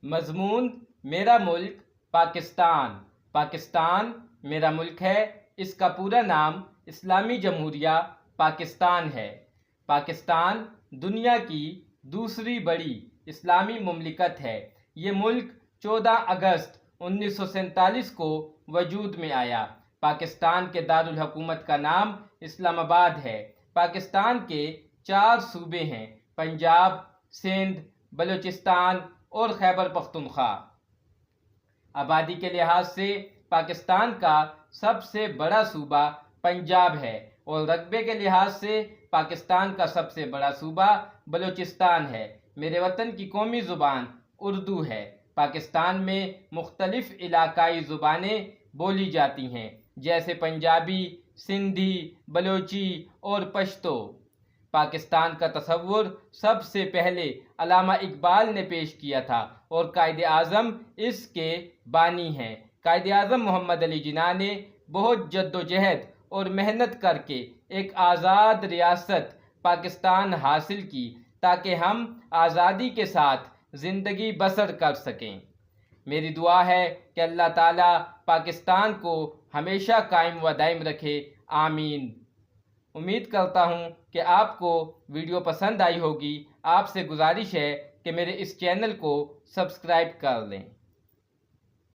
مضمون میرا ملک پاکستان۔ پاکستان میرا ملک ہے، اس کا پورا نام اسلامی جمہوریہ پاکستان ہے۔ پاکستان دنیا کی دوسری بڑی اسلامی مملکت ہے۔ یہ ملک 14 اگست 1947 کو وجود میں آیا۔ پاکستان کے دارالحکومت کا نام اسلام آباد ہے۔ پاکستان کے 4 صوبے ہیں: پنجاب، سندھ، بلوچستان اور خیبر پختونخوا۔ آبادی کے لحاظ سے پاکستان کا سب سے بڑا صوبہ پنجاب ہے اور رقبے کے لحاظ سے پاکستان کا سب سے بڑا صوبہ بلوچستان ہے۔ میرے وطن کی قومی زبان اردو ہے۔ پاکستان میں مختلف علاقائی زبانیں بولی جاتی ہیں، جیسے پنجابی، سندھی، بلوچی اور پشتو۔ پاکستان کا تصور سب سے پہلے علامہ اقبال نے پیش کیا تھا اور قائد اعظم اس کے بانی ہیں۔ قائد اعظم محمد علی جناح نے بہت جدوجہد اور محنت کر کے ایک آزاد ریاست پاکستان حاصل کی تاکہ ہم آزادی کے ساتھ زندگی بسر کر سکیں۔ میری دعا ہے کہ اللہ تعالیٰ پاکستان کو ہمیشہ قائم و دائم رکھے، آمین۔ امید کرتا ہوں کہ آپ کو ویڈیو پسند آئی ہوگی۔ آپ سے گزارش ہے کہ میرے اس چینل کو سبسکرائب کر لیں۔